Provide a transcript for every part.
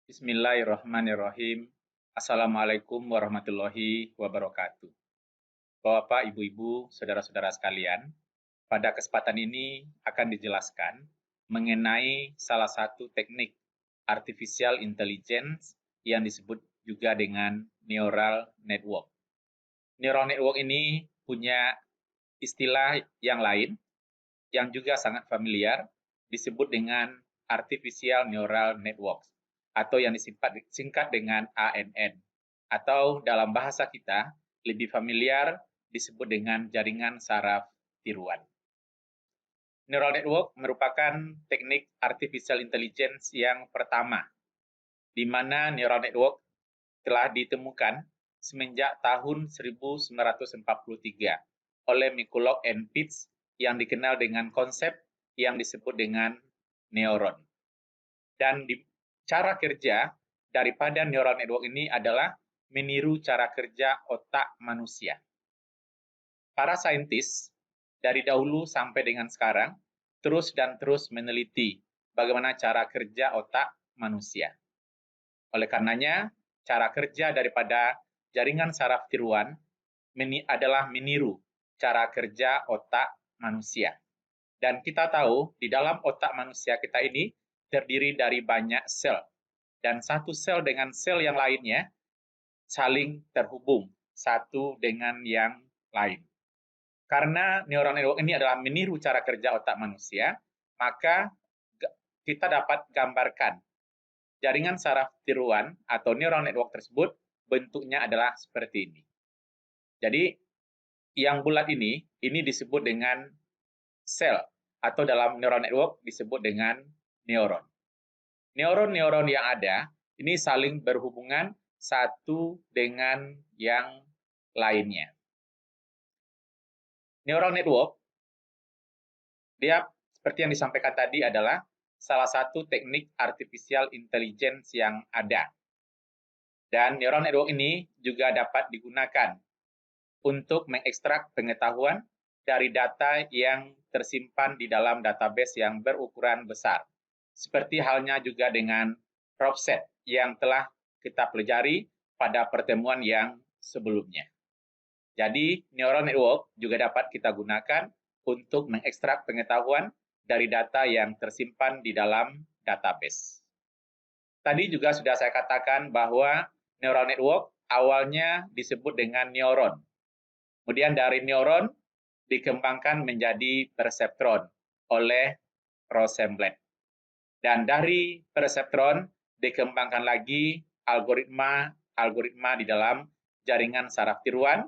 Bismillahirrahmanirrahim. Assalamualaikum warahmatullahi wabarakatuh. Bapak, Ibu-ibu, saudara-saudara sekalian, pada kesempatan ini akan dijelaskan mengenai salah satu teknik artificial intelligence yang disebut juga dengan neural network. Neural network ini punya istilah yang lain yang juga sangat familiar, disebut dengan artificial neural network atau yang disingkat dengan ANN, atau dalam bahasa kita lebih familiar disebut dengan jaringan saraf tiruan. Neural network merupakan teknik artificial intelligence yang pertama, di mana neural network telah ditemukan semenjak tahun 1943 oleh Mikulov and Pitts yang dikenal dengan konsep yang disebut dengan neuron. Dan cara kerja daripada neural network ini adalah meniru cara kerja otak manusia. Para saintis dari dahulu sampai dengan sekarang terus dan terus meneliti bagaimana cara kerja otak manusia. Oleh karenanya, cara kerja daripada jaringan saraf tiruan adalah meniru cara kerja otak manusia. Dan kita tahu di dalam otak manusia kita ini terdiri dari banyak sel. Dan satu sel dengan sel yang lainnya saling terhubung satu dengan yang lain. Karena neural network ini adalah meniru cara kerja otak manusia, maka kita dapat gambarkan jaringan saraf tiruan atau neural network tersebut bentuknya adalah seperti ini. Jadi yang bulat ini disebut dengan sel atau dalam neural network disebut dengan neuron. Neuron-neuron yang ada ini saling berhubungan satu dengan yang lainnya. Neural network dia seperti yang disampaikan tadi adalah salah satu teknik artificial intelligence yang ada. Dan neural network ini juga dapat digunakan untuk mengekstrak pengetahuan dari data yang tersimpan di dalam database yang berukuran besar. Seperti halnya juga dengan PropSet yang telah kita pelajari pada pertemuan yang sebelumnya. Jadi, neural network juga dapat kita gunakan untuk mengekstrak pengetahuan dari data yang tersimpan di dalam database. Tadi juga sudah saya katakan bahwa neural network awalnya disebut dengan neuron. Kemudian dari neuron dikembangkan menjadi perseptron oleh Rosenblatt. Dan dari perseptron dikembangkan lagi algoritma di dalam jaringan saraf tiruan.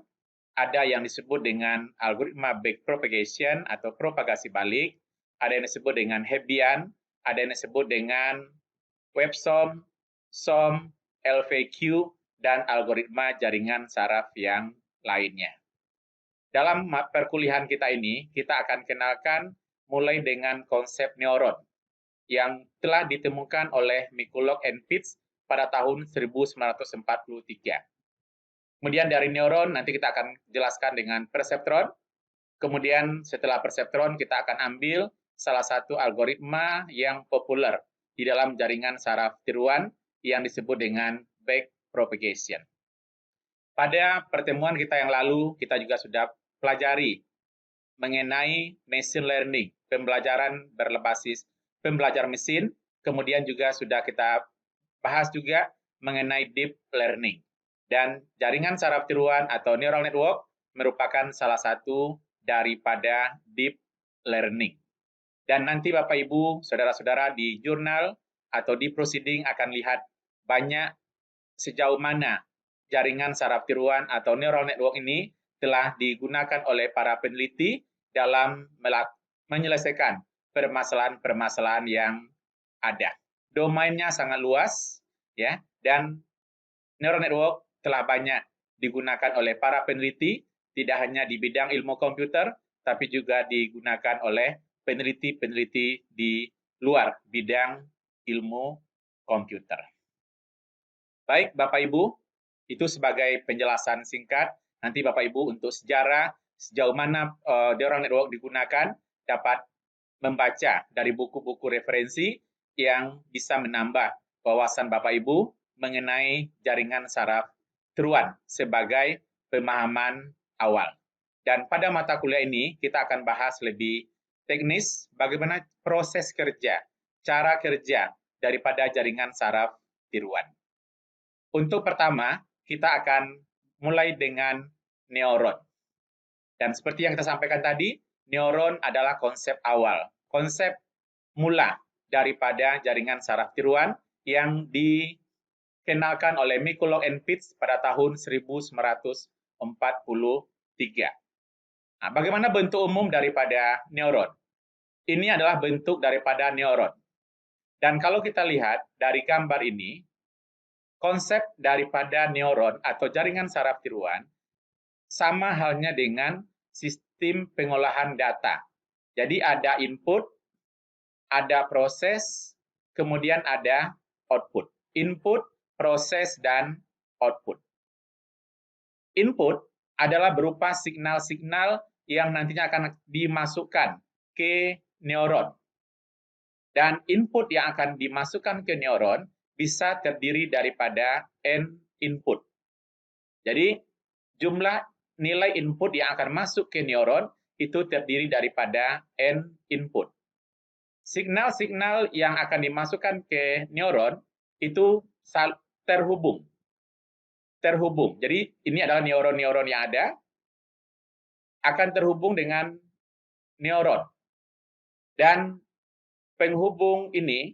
Ada yang disebut dengan algoritma backpropagation atau propagasi balik, ada yang disebut dengan Hebbian, ada yang disebut dengan WebSOM, SOM, LVQ, dan algoritma jaringan saraf yang lainnya. Dalam perkuliahan kita ini, kita akan kenalkan mulai dengan konsep neuron yang telah ditemukan oleh Mikulov and Pitts pada tahun 1943. Kemudian dari neuron nanti kita akan jelaskan dengan perseptron. Kemudian setelah perseptron kita akan ambil salah satu algoritma yang populer di dalam jaringan saraf tiruan yang disebut dengan backpropagation. Pada pertemuan kita yang lalu kita juga sudah pelajari mengenai machine learning, pembelajaran berbasis pembelajar mesin, kemudian juga sudah kita bahas juga mengenai deep learning. Dan jaringan saraf tiruan atau neural network merupakan salah satu daripada deep learning. Dan nanti Bapak Ibu, saudara-saudara di jurnal atau di proceeding akan lihat banyak sejauh mana jaringan saraf tiruan atau neural network ini telah digunakan oleh para peneliti dalam menyelesaikan permasalahan-permasalahan yang ada. Domainnya sangat luas, ya, dan neural network telah banyak digunakan oleh para peneliti, tidak hanya di bidang ilmu komputer, tapi juga digunakan oleh peneliti-peneliti di luar bidang ilmu komputer. Baik, Bapak Ibu, itu sebagai penjelasan singkat. Nanti Bapak Ibu untuk sejarah sejauh mana neural network digunakan dapat membaca dari buku-buku referensi yang bisa menambah wawasan Bapak Ibu mengenai jaringan saraf tiruan sebagai pemahaman awal. Dan pada mata kuliah ini kita akan bahas lebih teknis bagaimana proses kerja, cara kerja daripada jaringan saraf tiruan. Untuk pertama, kita akan mulai dengan neuron. Dan seperti yang kita sampaikan tadi, neuron adalah konsep awal, konsep mula daripada jaringan saraf tiruan yang dikenalkan oleh McCulloch and Pitts pada tahun 1943. Nah, bagaimana bentuk umum daripada neuron? Ini adalah bentuk daripada neuron. Dan kalau kita lihat dari gambar ini, konsep daripada neuron atau jaringan saraf tiruan sama halnya dengan sistem pengolahan data. Jadi ada input, ada proses, kemudian ada output. Input, proses, dan output. Input adalah berupa signal-signal yang nantinya akan dimasukkan ke neuron. Dan input yang akan dimasukkan ke neuron bisa terdiri daripada N input. Jadi jumlah nilai input yang akan masuk ke neuron itu terdiri daripada N input. Signal-signal yang akan dimasukkan ke neuron itu terhubung. Jadi ini adalah neuron-neuron yang ada akan terhubung dengan neuron. Dan penghubung ini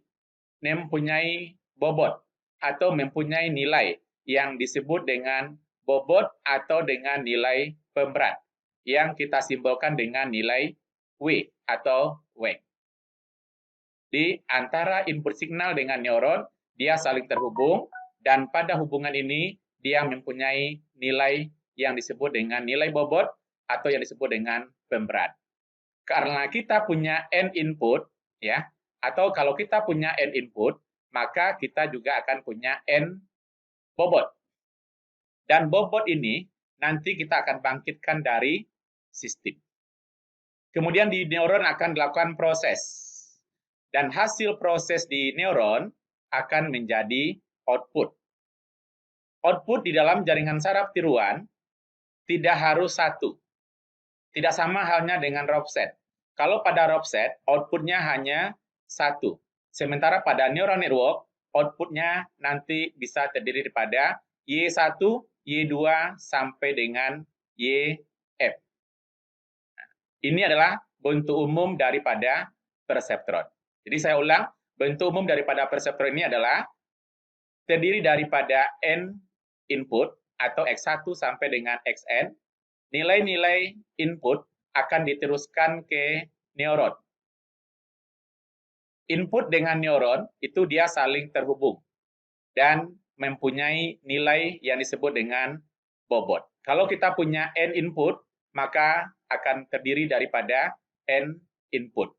mempunyai bobot atau mempunyai nilai yang disebut dengan bobot atau dengan nilai pemberat yang kita simbolkan dengan nilai W atau W. Di antara input signal dengan neuron, dia saling terhubung dan pada hubungan ini dia mempunyai nilai yang disebut dengan nilai bobot atau yang disebut dengan pemberat. Karena kita punya N input, ya, atau kalau kita punya N input, maka kita juga akan punya N bobot. Dan bobot ini nanti kita akan bangkitkan dari sistem. Kemudian di neuron akan dilakukan proses. Dan hasil proses di neuron akan menjadi output. Output di dalam jaringan saraf tiruan tidak harus satu. Tidak sama halnya dengan Robset. Kalau pada Robset, outputnya hanya satu. Sementara pada neural network, outputnya nanti bisa terdiri daripada Y1, Y2, sampai dengan YF. Ini adalah bentuk umum daripada perseptron. Jadi saya ulang, bentuk umum daripada perseptron ini adalah terdiri daripada N input atau X1 sampai dengan Xn. Nilai-nilai input akan diteruskan ke neuron. Input dengan neuron itu dia saling terhubung dan mempunyai nilai yang disebut dengan bobot. Kalau kita punya N input, maka akan terdiri daripada N input.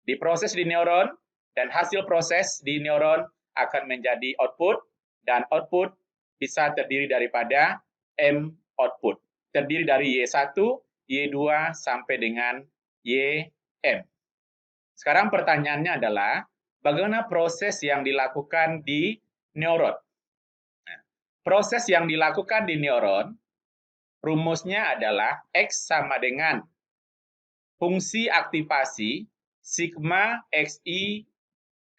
Diproses di neuron dan hasil proses di neuron akan menjadi output dan output bisa terdiri daripada M output. Terdiri dari Y1, Y2 sampai dengan YM. Sekarang pertanyaannya adalah bagaimana proses yang dilakukan di neuron? Nah, proses yang dilakukan di neuron rumusnya adalah X sama dengan fungsi aktivasi sigma XI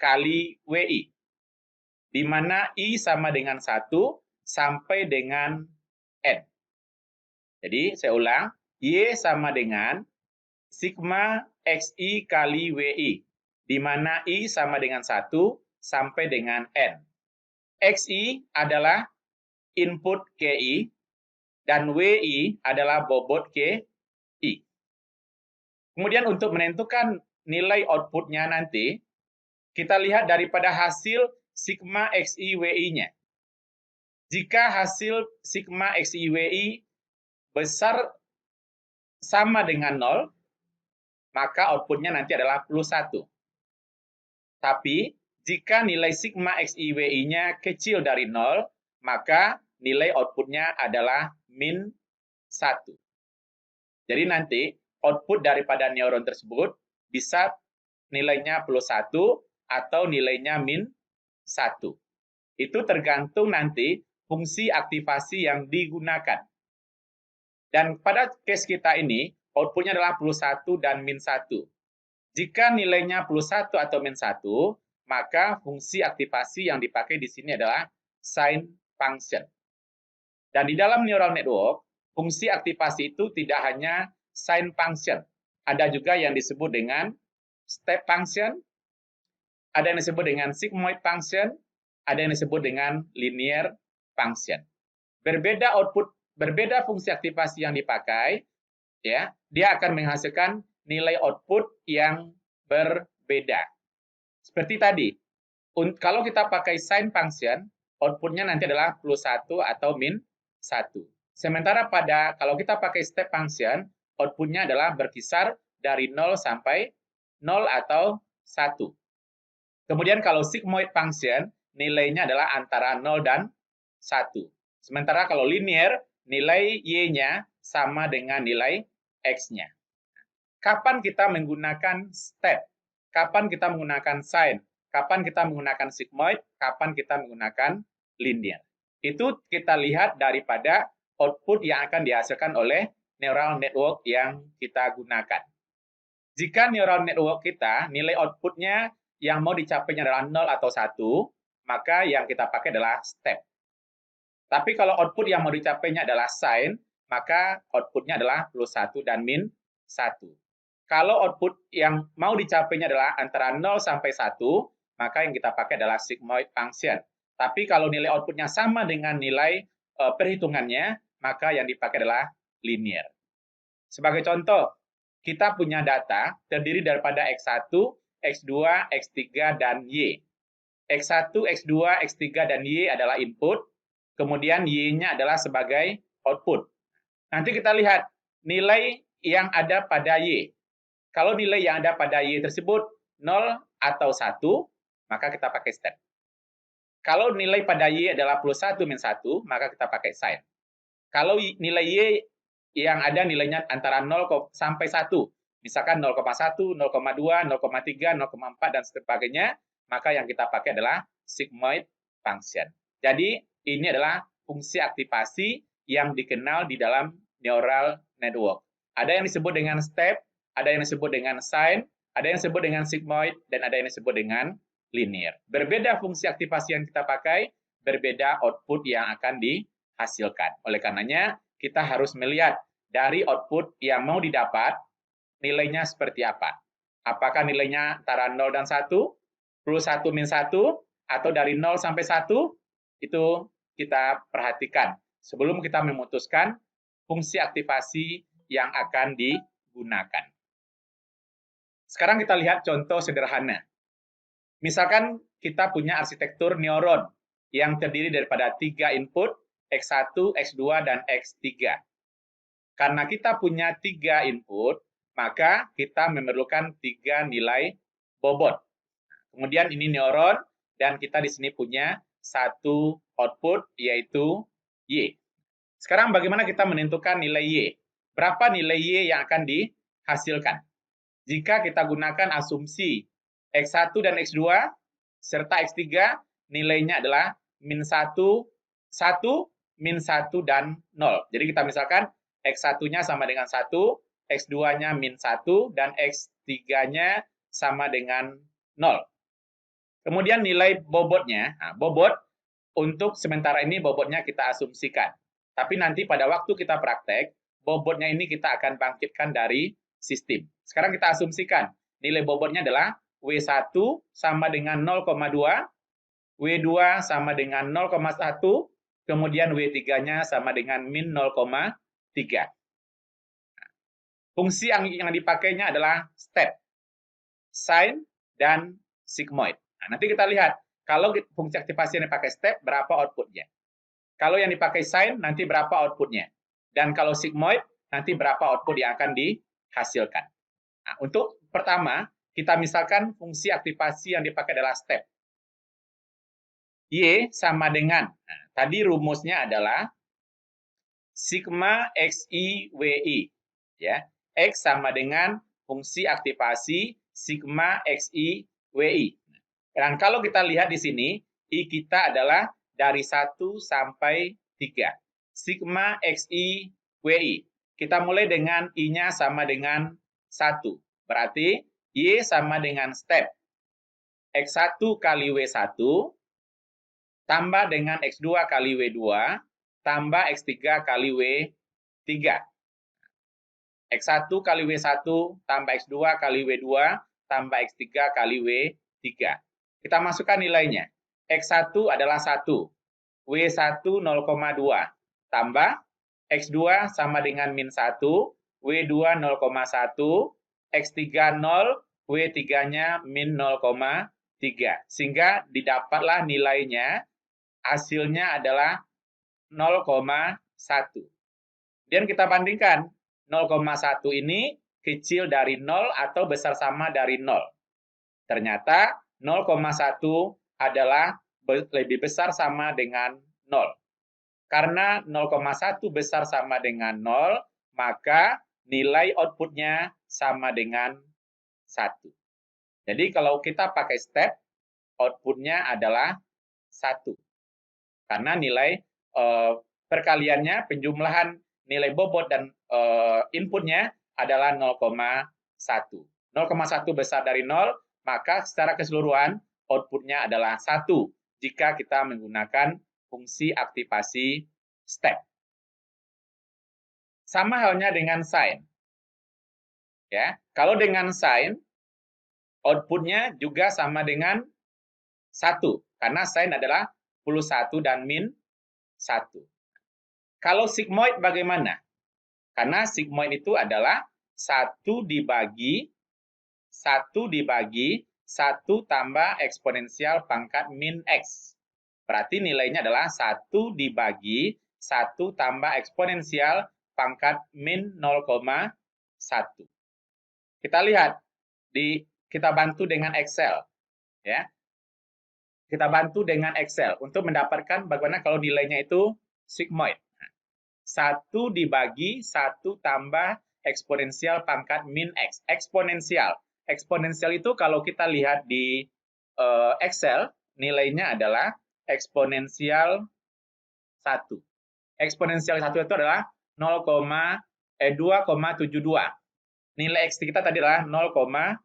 kali WI, di mana I sama dengan 1 sampai dengan N. Jadi saya ulang, Y sama dengan sigma XI kali WI, di mana I sama dengan 1 sampai dengan N. XI adalah input KI, dan WI adalah bobot KI. Kemudian untuk menentukan nilai outputnya nanti, kita lihat daripada hasil sigma XI WI-nya. Jika hasil sigma XI WI besar sama dengan 0, maka outputnya nanti adalah plus 1. Tapi jika nilai sigma XI WI-nya kecil dari 0, maka nilai outputnya adalah min 1. Jadi nanti output daripada neuron tersebut bisa nilainya plus 1 atau nilainya min 1. Itu tergantung nanti fungsi aktivasi yang digunakan. Dan pada case kita ini, outputnya adalah plus 1 dan min 1. Jika nilainya plus 1 atau min 1, maka fungsi aktivasi yang dipakai di sini adalah sign function. Dan di dalam neural network, fungsi aktivasi itu tidak hanya sign function. Ada juga yang disebut dengan step function, ada yang disebut dengan sigmoid function, ada yang disebut dengan linear function. Berbeda output, berbeda fungsi aktivasi yang dipakai, ya, dia akan menghasilkan nilai output yang berbeda. Seperti tadi, kalau kita pakai sign function, outputnya nanti adalah plus 1 atau min 1. Sementara kalau kita pakai step function, outputnya adalah berkisar dari 0 sampai 0 atau 1. Kemudian kalau sigmoid function, nilainya adalah antara 0 dan 1. Sementara kalau linear, nilai y-nya sama dengan nilai x-nya. Kapan kita menggunakan step? Kapan kita menggunakan sign? Kapan kita menggunakan sigmoid? Kapan kita menggunakan linear? Itu kita lihat daripada output yang akan dihasilkan oleh neural network yang kita gunakan. Jika neural network kita, nilai outputnya yang mau dicapainya adalah 0 atau 1, maka yang kita pakai adalah step. Tapi kalau output yang mau dicapainya adalah sign, maka outputnya adalah plus 1 dan min 1. Kalau output yang mau dicapainya adalah antara 0 sampai 1, maka yang kita pakai adalah sigmoid function. Tapi kalau nilai outputnya sama dengan nilai perhitungannya, maka yang dipakai adalah linear. Sebagai contoh, kita punya data terdiri daripada X1, X2, X3, dan Y. X1, X2, X3, dan Y adalah input, kemudian Y-nya adalah sebagai output. Nanti kita lihat nilai yang ada pada Y. Kalau nilai yang ada pada Y tersebut 0 atau 1, maka kita pakai step. Kalau nilai pada Y adalah plus 1 min 1, maka kita pakai sign. Kalau nilai Y yang ada nilainya antara 0 sampai 1, misalkan 0,1, 0,2, 0,3, 0,4, dan sebagainya, maka yang kita pakai adalah sigmoid function. Jadi, ini adalah fungsi aktivasi yang dikenal di dalam neural network. Ada yang disebut dengan step, ada yang disebut dengan sign, ada yang disebut dengan sigmoid, dan ada yang disebut dengan linear. Berbeda fungsi aktivasi yang kita pakai, berbeda output yang akan dihasilkan. Oleh karenanya, kita harus melihat dari output yang mau didapat, nilainya seperti apa. Apakah nilainya antara 0 dan 1, plus 1 min 1, atau dari 0 sampai 1, itu kita perhatikan sebelum kita memutuskan fungsi aktivasi yang akan digunakan. Sekarang kita lihat contoh sederhana. Misalkan kita punya arsitektur neuron yang terdiri daripada 3 input, X1, X2, dan X3. Karena kita punya 3 input, maka kita memerlukan 3 nilai bobot. Kemudian ini neuron, dan kita di sini punya 1 output, yaitu Y. Sekarang bagaimana kita menentukan nilai Y? Berapa nilai Y yang akan dihasilkan? Jika kita gunakan asumsi X1 dan X2, serta X3, nilainya adalah min 1, 1, min 1, dan 0. Jadi kita misalkan X1-nya sama dengan 1, X2-nya min 1, dan X3-nya sama dengan 0. Kemudian nilai bobotnya, bobot untuk sementara ini bobotnya kita asumsikan. Tapi nanti pada waktu kita praktek, bobotnya ini kita akan bangkitkan dari sistem. Sekarang kita asumsikan nilai bobotnya adalah W1 sama dengan 0,2, W2 sama dengan 0,1, kemudian W3-nya sama dengan min 0,3. Fungsi yang dipakainya adalah step, sign, dan sigmoid. Nah, nanti kita lihat, kalau fungsi aktivasi yang dipakai step, berapa outputnya. Kalau yang dipakai sign, nanti berapa outputnya. Dan kalau sigmoid, nanti berapa output yang akan dihasilkan. Nah, untuk pertama, kita misalkan fungsi aktivasi yang dipakai adalah step. Y sama dengan, tadi rumusnya adalah sigma XI WI. Ya. X sama dengan fungsi aktivasi sigma XI WI. Dan kalau kita lihat di sini, I kita adalah dari 1 sampai 3. Sigma XI WI. Kita mulai dengan I-nya sama dengan 1. Berarti Y sama dengan step X1 kali W1 tambah dengan X2 kali W2 tambah X3 kali W3. X1 kali W1 tambah X2 kali W2 tambah X3 kali W3. Kita masukkan nilainya. X1 adalah 1. W1 0,2. Tambah X2 sama dengan min 1. W2 0,1. X3 0. W3-nya min 0,3. Sehingga didapatlah nilainya, hasilnya adalah 0,1. Dan kita bandingkan 0,1 ini kecil dari 0 atau besar sama dari 0. Ternyata 0,1 adalah lebih besar sama dengan 0. Karena 0,1 besar sama dengan 0, maka nilai outputnya sama dengan 1. Jadi kalau kita pakai step, outputnya adalah 1. Karena nilai perkaliannya, penjumlahan nilai bobot dan inputnya adalah 0,1. 0,1 besar dari 0, maka secara keseluruhan outputnya adalah 1 jika kita menggunakan fungsi aktivasi step. Sama halnya dengan sign. Ya, kalau dengan sign, outputnya juga sama dengan 1, karena sign adalah plus 1 dan min 1. Kalau sigmoid bagaimana? Karena sigmoid itu adalah 1 dibagi 1 tambah eksponensial pangkat min X. Berarti nilainya adalah 1 dibagi 1 tambah eksponensial pangkat min 0,1. Kita lihat, kita bantu dengan Excel. Ya. Kita bantu dengan Excel untuk mendapatkan bagaimana kalau nilainya itu sigmoid. 1 dibagi 1 tambah eksponensial pangkat min X. Eksponensial. Eksponensial itu kalau kita lihat di Excel, nilainya adalah eksponensial 1. Eksponensial 1 itu adalah 2,72. Nilai X kita tadi adalah 0,1.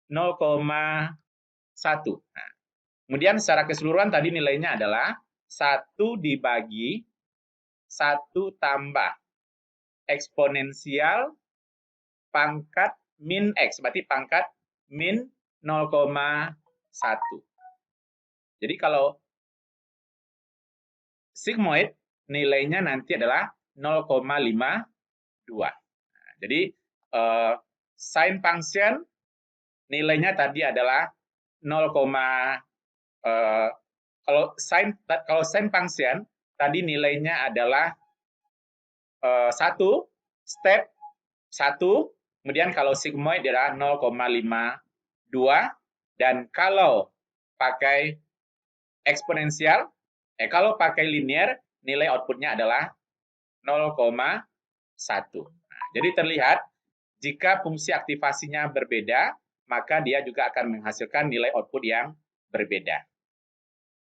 Nah, kemudian secara keseluruhan tadi nilainya adalah 1 dibagi 1 tambah eksponensial pangkat min X. Berarti pangkat min 0,1. Jadi kalau sigmoid nilainya nanti adalah 0,52. Nah, jadi sin function nilainya tadi adalah 0, kalau sin function tadi nilainya adalah 1, step 1, kemudian kalau sigmoid adalah 0,52, dan kalau pakai eksponensial, kalau pakai linear, nilai outputnya adalah 0,1. Nah, jadi terlihat, jika fungsi aktivasinya berbeda, maka dia juga akan menghasilkan nilai output yang berbeda.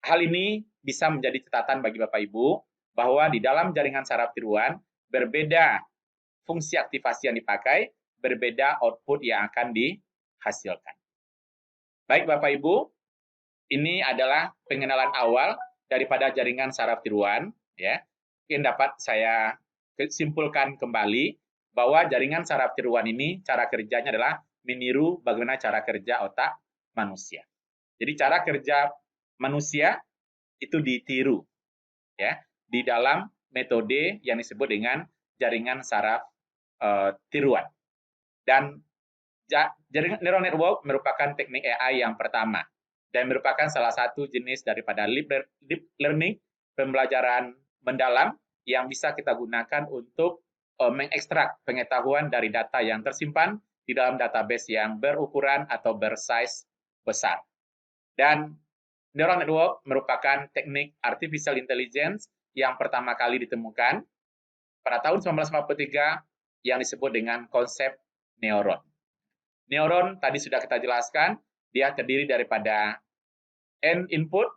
Hal ini bisa menjadi catatan bagi Bapak Ibu, bahwa di dalam jaringan saraf tiruan, berbeda fungsi aktivasi yang dipakai, berbeda output yang akan dihasilkan. Baik Bapak Ibu, ini adalah pengenalan awal daripada jaringan saraf tiruan. Ya, mungkin dapat saya simpulkan kembali bahwa jaringan saraf tiruan ini cara kerjanya adalah meniru bagaimana cara kerja otak manusia. Jadi cara kerja manusia itu ditiru ya di dalam metode yang disebut dengan jaringan saraf tiruan. Dan jaringan neural network merupakan teknik AI yang pertama dan merupakan salah satu jenis daripada deep learning, pembelajaran mendalam yang bisa kita gunakan untuk mengekstrak pengetahuan dari data yang tersimpan di dalam database yang berukuran atau bersize besar. Dan neural network merupakan teknik artificial intelligence yang pertama kali ditemukan pada tahun 1943 yang disebut dengan konsep neuron. Neuron tadi sudah kita jelaskan, dia terdiri daripada N input,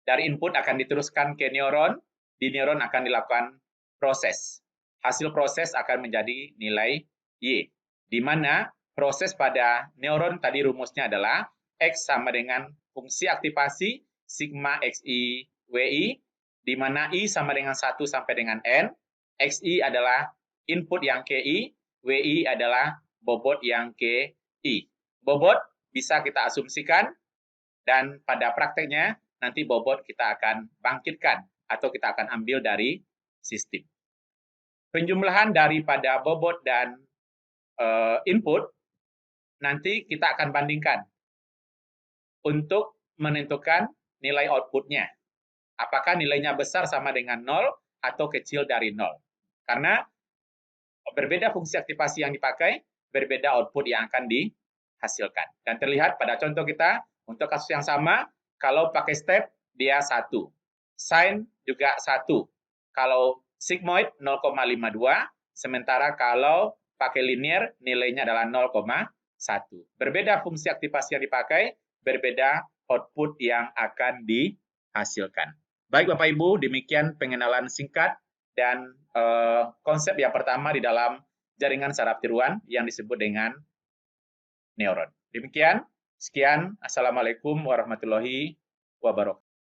dari input akan diteruskan ke neuron, di neuron akan dilakukan proses. Hasil proses akan menjadi nilai Y, di mana proses pada neuron tadi rumusnya adalah X sama dengan fungsi aktivasi sigma XI WI, di mana I sama dengan 1 sampai dengan N, XI adalah input yang KI, WI adalah bobot yang KI. Bobot bisa kita asumsikan, dan pada prakteknya nanti bobot kita akan bangkitkan atau kita akan ambil dari sistem. Penjumlahan daripada bobot dan input nanti kita akan bandingkan untuk menentukan nilai outputnya. Apakah nilainya besar sama dengan 0 atau kecil dari 0. Karena berbeda fungsi aktivasi yang dipakai, berbeda output yang akan dihasilkan. Dan terlihat pada contoh kita, untuk kasus yang sama, kalau pakai step, dia 1. Sine juga 1. Kalau sigmoid 0,52, sementara kalau pakai linear, nilainya adalah 0,1. Berbeda fungsi aktivasi yang dipakai, berbeda output yang akan dihasilkan. Baik Bapak Ibu, demikian pengenalan singkat dan konsep yang pertama di dalam jaringan saraf tiruan yang disebut dengan neuron. Demikian, sekian. Assalamualaikum warahmatullahi wabarakatuh.